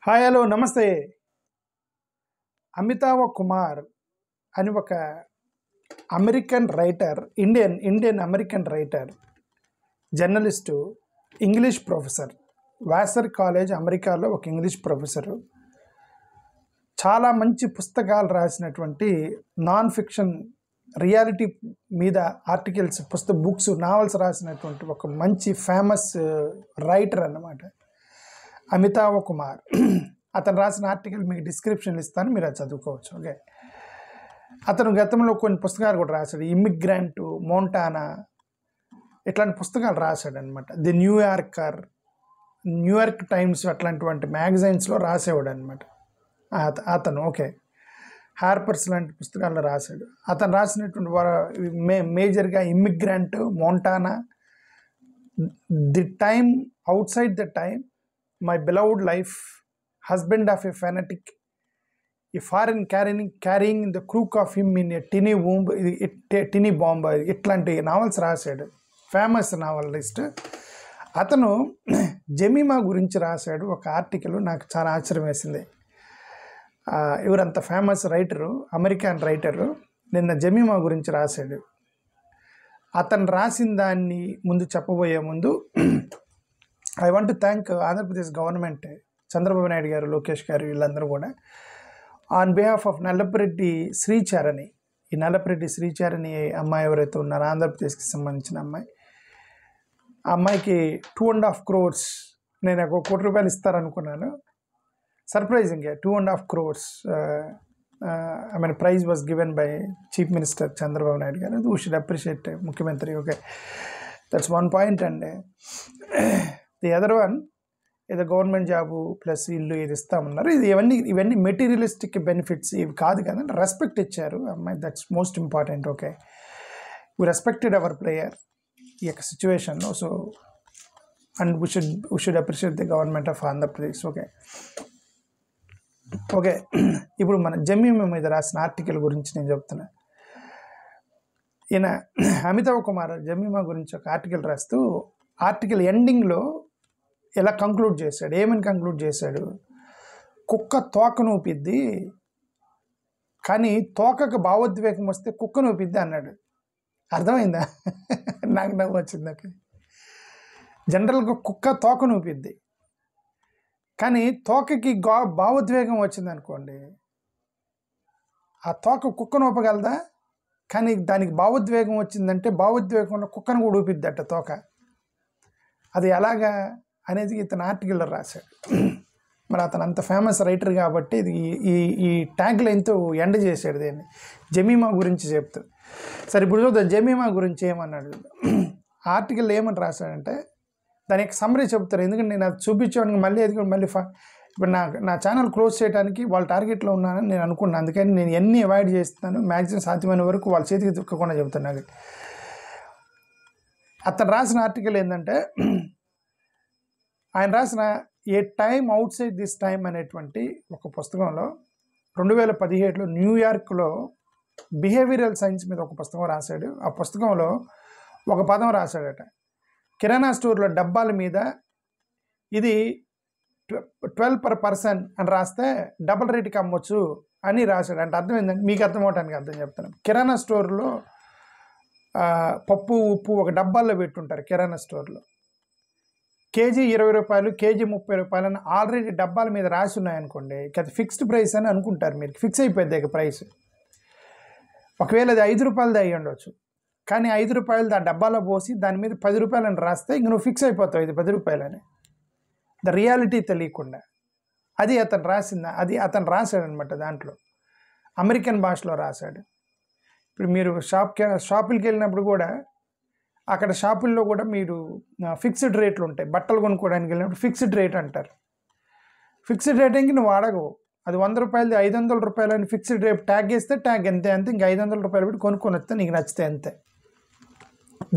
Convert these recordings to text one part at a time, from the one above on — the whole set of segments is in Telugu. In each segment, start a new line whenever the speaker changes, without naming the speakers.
హాయ్ హలో నమస్తే. అమితావ్ కుమార్ అని ఒక American writer, Indian American writer, journalist, English professor, Wasar college అమెరికాలో ఒక ఇంగ్లీష్ ప్రొఫెసరు. చాలా మంచి పుస్తకాలు రాసినటువంటి నాన్ ఫిక్షన్, రియాలిటీ మీద ఆర్టికల్స్, బుక్స్, నావల్స్ రాసినటువంటి ఒక మంచి ఫేమస్ రైటర్ అన్నమాట అమితావ్ కుమార్. అతను రాసిన ఆర్టికల్ మీకు డిస్క్రిప్షన్ ఇస్తాను, మీరు అది చదువుకోవచ్చు. ఓకే, అతను గతంలో కొన్ని పుస్తకాలు కూడా రాశాడు. ఇమ్మిగ్రెంట్, మోంటానా, ఇట్లాంటి పుస్తకాలు రాశాడు అనమాట. ది న్యూయార్క్ టైమ్స్ అట్లాంటి మ్యాగజైన్స్లో రాసేవాడు అనమాట అతను. ఓకే, హార్పర్స్ లాంటి పుస్తకాల్లో రాశాడు. అతను రాసినటువంటి మేజర్గా immigrant, Montana, the time, out side the time, my beloved life, husband of a fanatic, a foreign carrying the crook of him in a tiny bomb, ఇట్లాంటి నావల్స్ రాశాడు. ఫేమస్ నావలిస్ట్ అతను. జెమిమా గురించి రాశాడు ఒక ఆర్టికల్, నాకు చాలా ఆశ్చర్యం వేసింది. ఎవరంత ఫేమస్ రైటరు, అమెరికన్ రైటరు, నిన్న జెమిమా గురించి రాశాడు. అతను రాసిన దాన్ని ముందు చెప్పబోయే ముందు I want to thank Andhra Pradesh government, Chandrababu Naidu గారు, లోకేష్ గారు, వీళ్ళందరూ కూడా on behalf of Nallapareddy Sricharani. ఈ నల్లపరెడ్డి శ్రీచరణి అమ్మాయి ఎవరైతే ఉన్నారో, ఆంధ్రప్రదేశ్కి సంబంధించిన అమ్మాయి, ఆ అమ్మాయికి 2.5 crores, నేను ఒక ₹1 ఇస్తారనుకున్నాను. సర్ప్రైజింగ్గా 2.5 crores prize was given by chief minister Chandrababu Naidu garu. We should appreciate ముఖ్యమంత్రి. Okay, that's one point. And the other one, ఏదో గవర్నమెంట్ జాబు ప్లస్ ఇల్లు ఇది ఇస్తామన్నారు. ఇవన్నీ మెటీరియలిస్టిక్ బెనిఫిట్స్ ఇవి కాదు కదా, రెస్పెక్ట్ ఇచ్చారు అమ్మాయి. That's most important. Okay, we respected hour player ఈ యొక్క సిచ్యువేషన్లో. So and we should appreciate the government of Andhra Pradesh. Okay, ఇప్పుడు మన జెమిమా మీద రాసిన ఆర్టికల్ గురించి నేను చెప్తున్నా. ఈయన అమితావ్ కుమార్ జెమిమా గురించి ఒక ఆర్టికల్ రాస్తూ, ఆర్టికల్ ఎండింగ్లో ఎలా కంక్లూడ్ చేశాడు, ఏమని కంక్లూడ్ చేశాడు? కుక్క తోక నూపిద్ది, కానీ తోకకు భావోద్వేగం వస్తే కుక్క నూపిద్ది అన్నాడు. అర్థమైందా? నాకు నవ్వు వచ్చింది. నాకు జనరల్గా కుక్క తోక నూపిద్ది, కానీ తోకకి భావోద్వేగం వచ్చింది అనుకోండి, ఆ తోక కుక్క నూపగలదా? కానీ దానికి భావోద్వేగం వచ్చిందంటే భావోద్వేగంలో కుక్కను కూడా ఊపిద్దట తోక. అది ఎలాగా అనేది ఇతను ఆర్టికల్లో రాశాడు. మరి అతను అంత ఫేమస్ రైటర్ కాబట్టి ఇది ఈ ట్యాగ్ లైన్తో ఎండ్ చేశాడు దీన్ని, జెమిమా గురించి చెప్తూ. సరే, ఇప్పుడు చూద్దాం జెమిమా గురించి ఏమన్నాడు. ఆర్టికల్ ఏమని రాశాడంటే, దాని యొక్క సమ్మరీ చెప్తారు. ఎందుకంటే నేను అది చూపించాను, మళ్ళీ ఇప్పుడు నా ఛానల్ క్లోజ్ చేయడానికి వాళ్ళ టార్గెట్లో ఉన్నానని నేను అనుకున్నాను. అందుకని నేను ఎన్ని అవాయిడ్ చేస్తున్నాను, మ్యాక్సిమం సాధ్యమైన వరకు వాళ్ళ చేతికి దుక్కకుండా చెబుతాను. నాకు అతను రాసిన ఆర్టికల్ ఏంటంటే, ఆయన రాసిన a time outside this time అనేటువంటి ఒక పుస్తకంలో 2017లో న్యూయార్క్లో బిహేవియరల్ సైన్స్ మీద ఒక పుస్తకం రాశాడు. ఆ పుస్తకంలో ఒక పదం రాశాడట, కిరాణా స్టోర్లో డబ్బాల మీద ఇది 12 per person అని రాస్తే డబుల్ రేట్కి అమ్మొచ్చు అని రాశాడు. అంటే అర్థం ఏంటంటే, మీకు అర్థమవటానికి అర్థం చెప్తాను. కిరాణా స్టోర్లో పప్పు, ఉప్పు ఒక డబ్బాల్లో పెట్టుంటారు. కిరాణా స్టోర్లో కేజీ ₹20, కేజీ ₹30 అని ఆల్రెడీ డబ్బాల మీద రాసి ఉన్నాయనుకోండి, అది ఫిక్స్డ్ ప్రైస్ అని అనుకుంటారు. మీరు ఫిక్స్ అయిపోద్ది ఇక ప్రైస్. ఒకవేళ అది ₹5 అయ్యి ఉండొచ్చు, కానీ ₹5 ఆ డబ్బాలో పోసి దాని మీద ₹10 అని రాస్తే ఇంక నువ్వు ఫిక్స్ అయిపోతావు ఇది ₹10 అని, ద రియాలిటీ తెలియకుండా. అది అతను రాశాడనమాట. దాంట్లో అమెరికన్ భాషలో రాశాడు. ఇప్పుడు మీరు షాపులకి వెళ్ళినప్పుడు కూడా, అక్కడ షాపుల్లో కూడా మీరు ఫిక్స్డ్ రేట్లు ఉంటాయి. బట్టలు కొనుక్కోవడానికి వెళ్ళినప్పుడు ఫిక్స్డ్ రేట్ అంటారు. ఫిక్స్డ్ రేట్ ఇంక నువ్వు అడగవు, అది ₹100, ₹500 అని ఫిక్స్డ్ రేట్ ట్యాగ్ వేస్తే ట్యాగ్ అంతే, ఇంక ₹500 పెట్టి కొనుక్కొని వస్తే నీకు నచ్చితే అంతే.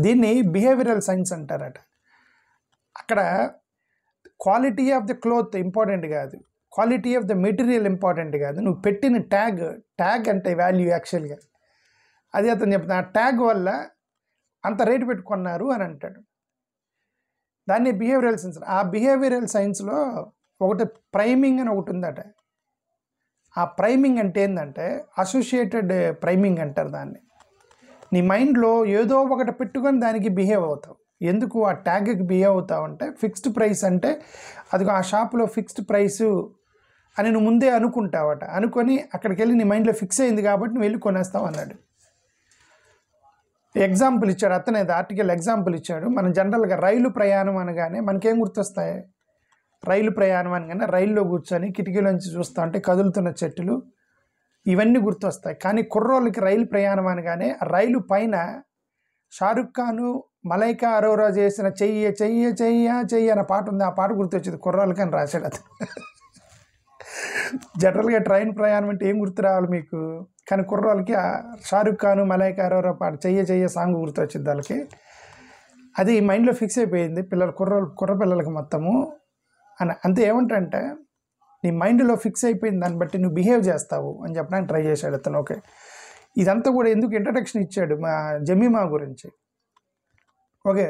దీన్ని బిహేవియరల్ సైన్స్ అంటారట. అక్కడ quality of the cloth important కాదు, quality of the material important కాదు, నువ్వు పెట్టిన ట్యాగ్ అంటే వాల్యూ యాక్చువల్గా. అది అతను చెప్తున్నా, ఆ ట్యాగ్ వల్ల అంత రేటు పెట్టుకున్నారు అని అంటాడు. దాన్ని బిహేవియరల్ సైన్స్. ఆ బిహేవియరల్ సైన్స్లో ఒకటి ప్రైమింగ్ అని ఒకటి ఉందట. ఆ ప్రైమింగ్ అంటే ఏంటంటే అసోసియేటెడ్ ప్రైమింగ్ అంటారు దాన్ని. నీ మైండ్లో ఏదో ఒకటి పెట్టుకొని దానికి బిహేవ్ అవుతావు. ఎందుకు ఆ ట్యాగ్కి బిహేవ్ అవుతావు అంటే ఫిక్స్డ్ ప్రైస్ అంటే అది ఆ షాప్లో ఫిక్స్డ్ ప్రైసు అని నువ్వు ముందే అనుకుంటావట. అనుకొని అక్కడికి వెళ్ళి నీ మైండ్లో ఫిక్స్ అయింది కాబట్టి నువ్వు వెళ్ళి కొనేస్తావు అన్నాడు. ఎగ్జాంపుల్ ఇచ్చాడు అతనే, ఆర్టికల్ ఎగ్జాంపుల్ ఇచ్చాడు. మనం జనరల్గా రైలు ప్రయాణం అనగానే మనకేం గుర్తొస్తాయి? రైలు ప్రయాణం అనగానే రైల్లో కూర్చొని కిటికీలోంచి చూస్తూ ఉంటే కదులుతున్న చెట్టులు ఇవన్నీ గుర్తొస్తాయి. కానీ కుర్రోళ్ళకి రైలు ప్రయాణం అనగానే రైలు పైన షారుఖ్ ఖాను మలైకా అరోరా చేసిన చెయ్య చెయ్య చెయ్య చెయ్య అనే పాట ఉంది. ఆ పాట గుర్తొచ్చింది కుర్రోళ్ళకి అని రాశాడు అతను. జనరల్గా ట్రైన్ ప్రయాణం అంటే ఏం గుర్తు రావాలి మీకు? కానీ కుర్రోళ్ళకి షారుఖ్ ఖాను మలైకా అరోరా పాట చెయ్య చెయ్య సాంగ్ గుర్తొచ్చింది వాళ్ళకి. అది మైండ్లో ఫిక్స్ అయిపోయింది కుర్ర పిల్లలకి మొత్తము అని. అంతే ఏమంటే నీ మైండ్లో ఫిక్స్ అయిపోయింది, దాన్ని బట్టి నువ్వు బిహేవ్ చేస్తావు అని చెప్పడానికి ట్రై చేశాడు అతను. ఓకే, ఇదంతా కూడా ఎందుకు ఇంట్రడక్షన్ ఇచ్చాడు మా జమీమా గురించి. ఓకే,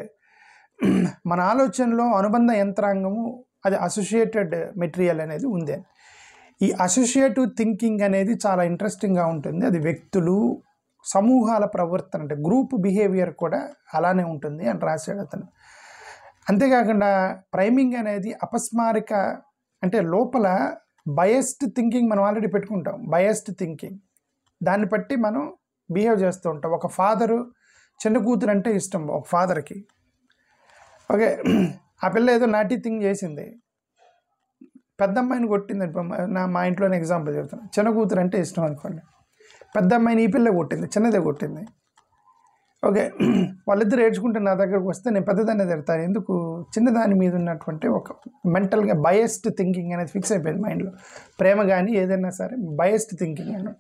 మన ఆలోచనలో అనుబంధ యంత్రాంగము అది అసోసియేటెడ్ మెటీరియల్ అనేది ఉంది. ఈ అసోసియేటివ్ థింకింగ్ అనేది చాలా ఇంట్రెస్టింగ్గా ఉంటుంది. అది వ్యక్తులు సమూహాల ప్రవర్తన అంటే గ్రూప్ బిహేవియర్ కూడా అలానే ఉంటుంది అని రాశాడు అతను. అంతేకాకుండా ప్రైమింగ్ అనేది అపస్మారక అంటే లోపల బయస్డ్ థింకింగ్ మనం ఆల్రెడీ పెట్టుకుంటాం. బయస్డ్ థింకింగ్ దాన్ని బట్టి మనం బిహేవ్ చేస్తూ ఉంటాం. ఒక ఫాదరు చిన్న కూతురు అంటే ఇష్టం ఒక ఫాదర్కి. ఓకే, ఆ పిల్ల ఏదో నాటి థింగ్ చేసింది, పెద్ద అమ్మాయిని కొట్టింది. మా ఇంట్లోనే ఎగ్జాంపుల్ చెప్తున్నాను. చిన్న కూతురు అంటే ఇష్టం అనుకోండి, పెద్ద అమ్మాయిని ఈ పిల్ల కొట్టింది, చిన్నదే కొట్టింది. ఓకే, వాళ్ళిద్దరు ఏడ్చుకుంటే నా దగ్గరకు వస్తే నేను పెద్దదాన్ని తిడతాను. ఎందుకు? చిన్నదాని మీద ఉన్నటువంటి ఒక మెంటల్గా బయస్డ్ థింకింగ్ అనేది ఫిక్స్ అయిపోయింది మైండ్లో. ప్రేమ కానీ ఏదైనా సరే బయస్డ్ థింకింగ్ అని.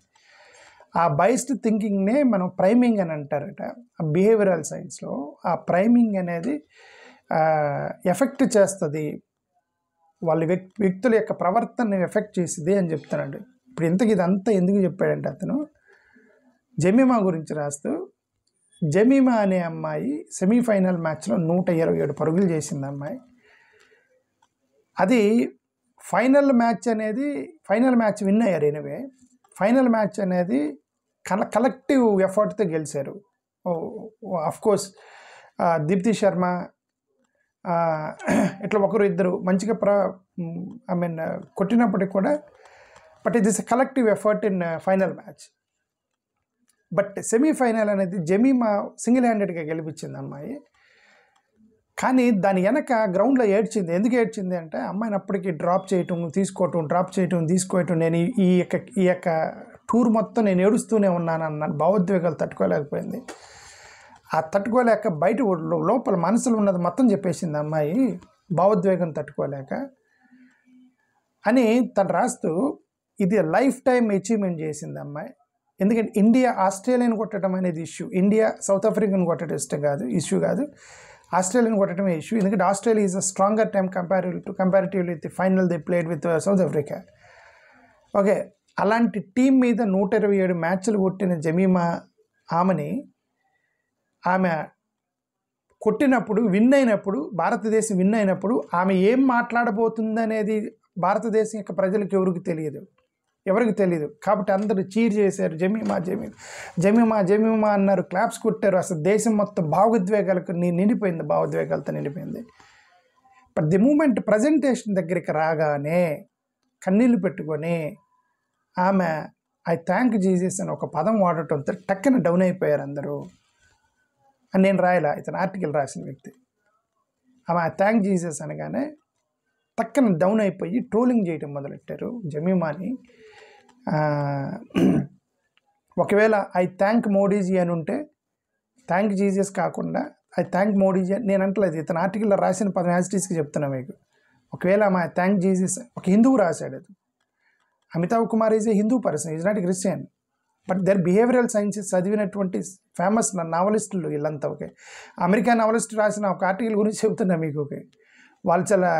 ఆ బయస్డ్ థింకింగ్నే మనం ప్రైమింగ్ అని అంటారట బిహేవియరల్ సైన్స్లో. ఆ ప్రైమింగ్ అనేది ఎఫెక్ట్ చేస్తుంది, వాళ్ళ వ్యక్తుల యొక్క ప్రవర్తనని ఎఫెక్ట్ చేసింది అని చెప్తున్నాడు. ఇప్పుడు ఇంతకు ఇదంతా ఎందుకు చెప్పాడంటే అతను జమీమా గురించి రాస్తూ, జమీమా అనే అమ్మాయి సెమీఫైనల్ మ్యాచ్లో 127 పరుగులు చేసింది అమ్మాయి. అది ఫైనల్ మ్యాచ్ విన్ అయ్యారు. ఎనివే ఫైనల్ మ్యాచ్ అనేది కలెక్టివ్ ఎఫర్ట్తో గెలిచారు. అఫ్కోర్స్ దీప్తి శర్మ ఇట్లా ఒకరు ఇద్దరు మంచిగా కొట్టినప్పటికి కూడా, but it is a collective effort in final match. But semi-final అనేది జమీమా సింగిల్ హ్యాండెడ్గా గెలిపించింది అమ్మాయి. కానీ దాని వెనక గ్రౌండ్లో ఏడ్చింది. ఎందుకు ఏడ్చింది అంటే అమ్మాయిని అప్పటికి డ్రాప్ చేయటం తీసుకోవటం నేను ఈ యొక్క టూర్ మొత్తం నేను ఏడుస్తూనే ఉన్నాను అన్న భావోద్వేగాలు తట్టుకోలేకపోయింది. ఆ తట్టుకోలేక బయట లోపల మనసులో ఉన్నది మొత్తం చెప్పేసింది అమ్మాయి, భావోద్వేగం తట్టుకోలేక అని తను రాస్తూ. ఇది లైఫ్ టైం అచీవ్మెంట్ చేసింది అమ్మాయి. ఎందుకంటే ఇండియా ఆస్ట్రేలియాని కొట్టడం అనేది ఇష్యూ, ఇండియా సౌత్ ఆఫ్రికాని కొట్టడం ఇష్యూ కాదు, ఆస్ట్రేలియాని కొట్టడమే ఇష్యూ. ఎందుకంటే Australia is a stronger time comparatively with final they played with south Africa. Okay, అలాంటి టీం మీద 127 మ్యాచ్లు కొట్టిన జమీమా ఆమె కొట్టినప్పుడు భారతదేశం విన్ అయినప్పుడు ఆమె ఏం మాట్లాడబోతుందనేది భారతదేశం యొక్క ప్రజలకు ఎవరికి తెలియదు. కాబట్టి అందరూ చీర్ చేశారు, జమీమా అన్నారు, క్లాప్స్ కొట్టారు. అసలు దేశం మొత్తం భావోద్వేగాలతో నిండిపోయింది. బట్ ది మూమెంట్ ప్రజెంటేషన్ దగ్గరికి రాగానే కన్నీళ్ళు పెట్టుకొని ఆమె ఐ థ్యాంక్ జీసస్ అని ఒక పదం వాడటంతో టక్కన డౌన్ అయిపోయారు అందరూ అని నేను రాయలా, ఇతను ఆర్టికల్ రాసిన వ్యక్తి. ఆమె ఐ థ్యాంక్ జీసస్ అనగానే టక్కన డౌన్ అయిపోయి ట్రోలింగ్ చేయడం మొదలెట్టారు జమీమాని. ఒకవేళ ఐ థ్యాంక్ మోడీజీ అని ఉంటే థ్యాంక్ జీసస్ కాకుండా ఐ థ్యాంక్ మోడీజీ అని నేను అంటలేదు, ఇతను ఆర్టికల్లో రాసిన పదం యాజిటీస్కి చెప్తున్నా మీకు. ఒకవేళ ఆమె ఐ థ్యాంక్ జీసస్ ఒక హిందువు రాశాడు. అది Amitabh Kumar is a Hindu person, is not Christian. But their behavioural sciences చదివినటువంటి ఫేమస్ నావలిస్టులు వీళ్ళంతా. ఓకే, అమెరికా నావలిస్ట్ రాసిన ఒక ఆర్టికల్ గురించి చెబుతున్నా మీకు. ఓకే, వాళ్ళు చాలా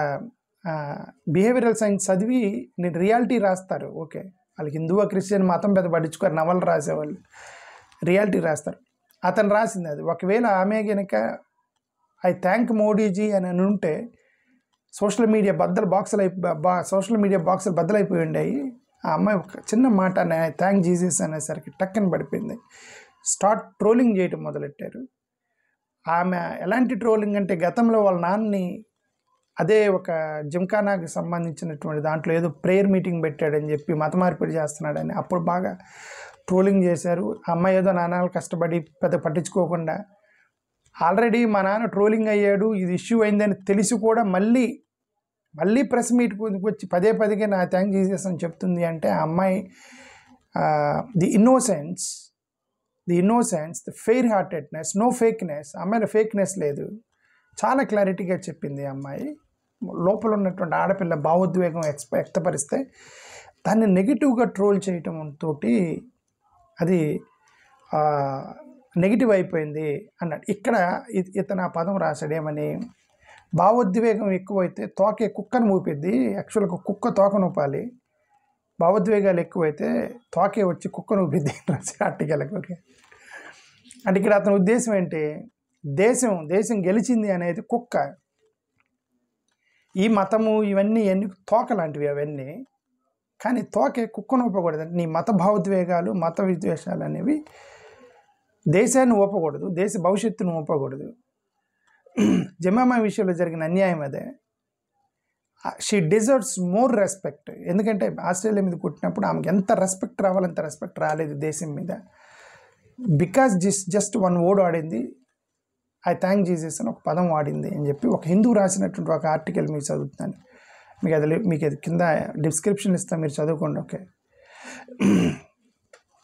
బిహేవియరల్ సైన్స్ చదివి నేను రియాలిటీ రాస్తారు. ఓకే, వాళ్ళకి హిందువా క్రిస్టియన్ మతం పెద్ద పట్టించుకోరు, నవలు రాసేవాళ్ళు రియాలిటీ రాస్తారు. అతను రాసింది అది. ఒకవేళ ఆమె కనుక ఐ థ్యాంక్ మోడీజీ అని ఉంటే సోషల్ మీడియా బాక్సులు బద్దలైపోయి ఉండాయి. ఆ అమ్మాయి ఒక చిన్న మాట థ్యాంక్ జీసస్ అనేసరికి టక్కన పడిపోయింది. స్టార్ట్ ట్రోలింగ్ చేయటం మొదలెట్టారు. ఆమె ఎలాంటి ట్రోలింగ్ అంటే గతంలో వాళ్ళ నాన్నని అదే ఒక జిమ్ఖానాకి సంబంధించినటువంటి దాంట్లో ఏదో ప్రేయర్ మీటింగ్ పెట్టాడని చెప్పి మత మార్పిడి చేస్తున్నాడని అప్పుడు బాగా ట్రోలింగ్ చేశారు. ఆ అమ్మాయి ఏదో నాన్నలు కష్టపడి పెద్ద పట్టించుకోకుండా ఆల్రెడీ మా నాన్న ట్రోలింగ్ అయ్యాడు, ఇది ఇష్యూ అయిందని తెలిసి కూడా మళ్ళీ ప్రెస్ మీట్కి వచ్చి పదే నా థ్యాంక్ జీసస్ అని చెప్తుంది అంటే ఆ అమ్మాయి the innocence, the fair heartedness, no fakeness. అమ్మాయిలో ఫేక్నెస్ లేదు, చాలా క్లారిటీగా చెప్పింది ఆ అమ్మాయి. లోపల ఉన్నటువంటి ఆడపిల్ల భావోద్వేగం వ్యక్తపరిస్తే దాన్ని నెగిటివ్గా ట్రోల్ చేయటం తోటి అది నెగిటివ్ అయిపోయింది అన్నాడు. ఇక్కడ ఇతను ఆ పదం రాశాడేమని, భావోద్వేగం ఎక్కువైతే తోకే కుక్కను ఊపిద్ది. యాక్చువల్గా కుక్క తోకను ఊపాలి, భావోద్వేగాలు ఎక్కువైతే తోకే వచ్చి కుక్కను ఊపిద్ది రాసే ఆర్టికల్కి. ఓకే, అంటే ఇక్కడ అతని ఉద్దేశం ఏంటి, దేశం గెలిచింది అనేది కుక్క. ఈ మతము ఇవన్నీ తోక లాంటివి అవన్నీ, కానీ తోకే కుక్కను ఊపకూడదు. అంటే నీ మత భావోద్వేగాలు, మత విద్వేషాలు అనేవి దేశాన్ని ఊపకూడదు, దేశ భవిష్యత్తును ఊపకూడదు. జమీమా విషయంలో జరిగిన అన్యాయం అదే. She deserves more respect. ఎందుకంటే ఆస్ట్రేలియా మీద కొట్టినప్పుడు ఆమెకు ఎంత రెస్పెక్ట్ రావాలంత రెస్పెక్ట్ రాలేదు దేశం మీద. బికాజ్ జస్ట్ వన్ వర్డ్ వాడింది, ఐ థ్యాంక్ జీసస్ అని ఒక పదం వాడింది అని చెప్పి ఒక హిందూ రాసినటువంటి ఒక ఆర్టికల్ మీరు చదువుతున్నాను. మీకు అది కింద డిస్క్రిప్షన్ ఇస్తాను, మీరు చదువుకోండి. ఓకే,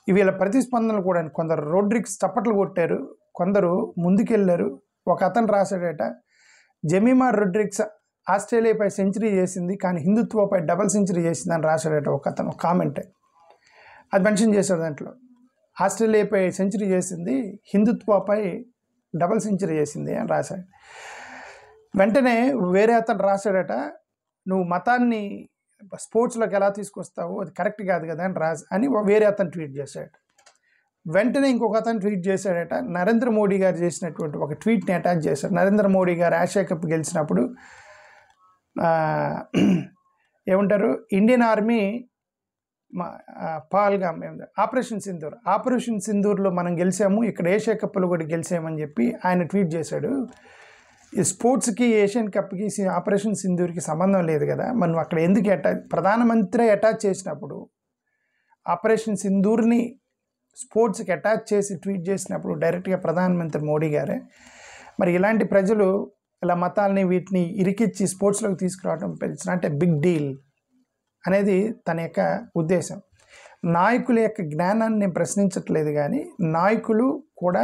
వీళ్ళ ప్రతిస్పందనలు కూడా కొందరు రోడ్రిక్స్ చప్పట్లు కొట్టారు, కొందరు ముందుకెళ్ళారు. ఒక అతను రాశాడట, జమీమా రోడ్రిక్స్ ఆస్ట్రేలియాపై సెంచరీ చేసింది కానీ హిందుత్వపై డబల్ సెంచరీ చేసింది అని రాశాడట ఒక అతను, ఒక కామెంట్ అది మెన్షన్ చేశాడు దాంట్లో. ఆస్ట్రేలియాపై సెంచరీ చేసింది, హిందుత్వపై డబల్ సెంచరీ చేసింది అని రాశాడు. వెంటనే వేరే అతను రాశాడట, నువ్వు మతాన్ని స్పోర్ట్స్లోకి ఎలా తీసుకొస్తావు, అది కరెక్ట్ కాదు కదా అని వేరే అతను ట్వీట్ చేశాడు. వెంటనే ఇంకొక అతను ట్వీట్ చేశాడట, నరేంద్ర మోడీ గారు చేసినటువంటి ఒక ట్వీట్ని అటాచ్ చేశాడు. నరేంద్ర మోడీ గారు ఆసియా కప్ గెలిచినప్పుడు ఏమంటారు, ఇండియన్ ఆర్మీ పాల్గామ్ ఆపరేషన్ సింధూర్లో మనం గెలిచాము, ఇక్కడ ఏషియా కప్లో కూడా గెలిచామని చెప్పి ఆయన ట్వీట్ చేశాడు. ఈ స్పోర్ట్స్కి, ఏషియన్ కప్కి, ఆపరేషన్ సింధూర్కి సంబంధం లేదు కదా, మనం అక్కడ ఎందుకు ప్రధానమంత్రి అటాచ్ చేసినప్పుడు, ఆపరేషన్ సింధూర్ని స్పోర్ట్స్కి అటాచ్ చేసి ట్వీట్ చేసినప్పుడు డైరెక్ట్గా ప్రధానమంత్రి మోడీ గారే. మరి ఇలాంటి ప్రజలు ఇలా మతాలని వీటిని ఇరికిచ్చి స్పోర్ట్స్లోకి తీసుకురావడం అంటే బిగ్ డీల్ అనేది తన యొక్క ఉద్దేశం. నాయకుల యొక్క జ్ఞానాన్ని నేను ప్రశ్నించట్లేదు, కానీ నాయకులు కూడా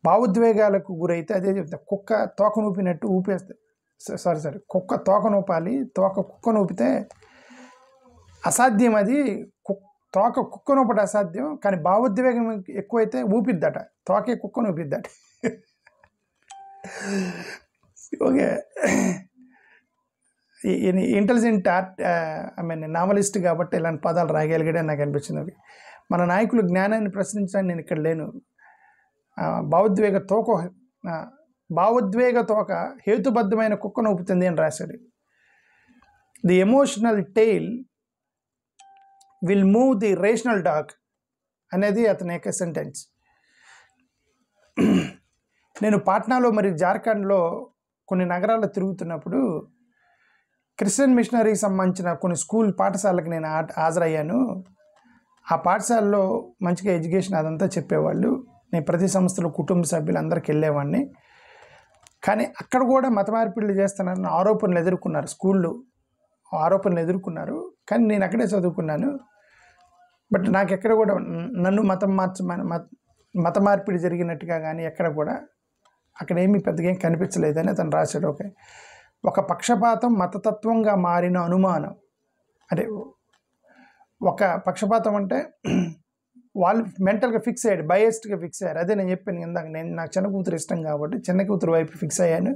భావోద్వేగాలకు గురైతే అదే చెప్తా, కుక్క తోక నూపినట్టు ఊపేస్తే కుక్క తోక నూపాలి, కుక్క నూపితే అసాధ్యం. అది తోక కుక్క నూపట అసాధ్యం, కానీ భావోద్వేగం ఎక్కువైతే ఊపిద్దట, తోకే కుక్క నూపిద్దట. ఓకే, ఇంటెలిజెంట్ నావలిస్ట్ కాబట్టి ఇలాంటి పదాలు రాయగలిగాడని నాకు అనిపించింది. మన నాయకులు జ్ఞానాన్ని ప్రశ్నించడానికి నేను ఇక్కడ లేను. భావోద్వేగ తోక హేతుబద్ధమైన కుక్కను ఊపుతుంది అని రాశాడు. The emotional tail will move the rational dog అనేది అతని యొక్క సెంటెన్స్. నేను పాట్నాలో మరియు జార్ఖండ్లో కొన్ని నగరాల్లో తిరుగుతున్నప్పుడు క్రిస్టియన్ మిషనరీకి సంబంధించిన కొన్ని స్కూల్ పాఠశాలకు నేను హాజరయ్యాను. ఆ పాఠశాలలో మంచిగా ఎడ్యుకేషన్ అదంతా చెప్పేవాళ్ళు. నేను ప్రతి సంస్థలో కుటుంబ సభ్యులందరికీ వెళ్ళేవాడిని. కానీ అక్కడ కూడా మత మార్పిడులు చేస్తున్నారని ఆరోపణలు ఎదుర్కొన్నారు, స్కూళ్ళు ఆరోపణలు ఎదుర్కొన్నారు. కానీ నేను అక్కడే చదువుకున్నాను. బట్ నాకు ఎక్కడ కూడా నన్ను మత మార్పిడి జరిగినట్టుగా కానీ ఎక్కడ కూడా అక్కడ ఏమీ పెద్దగా ఏం కనిపించలేదని అతను రాశాడు. ఓకే, ఒక పక్షపాతం మతతత్వంగా మారిన అనుమానం, అంటే ఒక పక్షపాతం అంటే వాళ్ళు మెంటల్గా ఫిక్స్ అయ్యాడు, బయస్డ్గా ఫిక్స్ అయ్యారు. అదే నేను చెప్పాను ఇందాక, నాకు చిన్న కూతురు ఇష్టం కాబట్టి చిన్న కూతురు వైపు ఫిక్స్ అయ్యాను.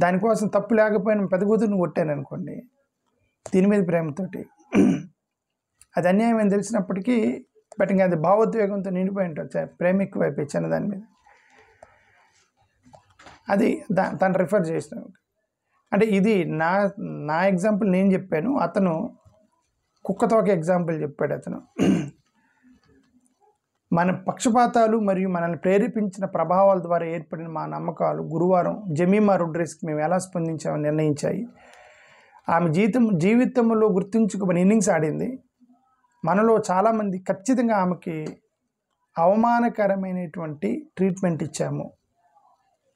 దానికోసం తప్పు లేకపోయినా పెద్ద కూతురుని కొట్టాను అనుకోండి, దీని మీద ప్రేమతోటి. అది అన్యాయం అని తెలిసినప్పటికీ బట్ ఇంకా అది భావోద్వేగంతో నిండిపోయి ఉంటుంది, ప్రేమ ఎక్కువ అయిపోయి చిన్న దాని మీద. అది తను రిఫర్ చేసిన. అంటే ఇది నా ఎగ్జాంపుల్ నేను చెప్పాను, అతను కుక్కతో ఒక ఎగ్జాంపుల్ చెప్పాడు. అతను మన పక్షపాతాలు మరియు మనల్ని ప్రేరేపించిన ప్రభావాల ద్వారా ఏర్పడిన మా నమ్మకాలు గురువారం జెమిమా రోడ్రిగ్స్కి మేము ఎలా స్పందించామని నిర్ణయించాయి. ఆమె జీవితంలో గుర్తుంచుకోమని ఇన్నింగ్స్ ఆడింది. మనలో చాలామంది ఖచ్చితంగా ఆమెకి అవమానకరమైనటువంటి ట్రీట్మెంట్ ఇచ్చాము.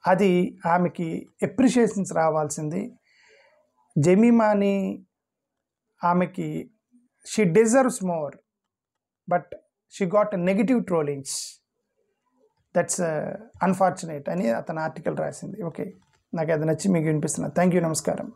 అది ఆమెకి ఎప్రిషియేషన్స్ రావాల్సింది. జెమిమాని ఆమెకి she deserves more, but she got negative trollings. That's unfortunate అని అతను ఆర్టికల్ రాసింది. ఓకే, నాకు అది నచ్చి మీకు వినిపిస్తున్నా. థ్యాంక్ యూ, నమస్కారం.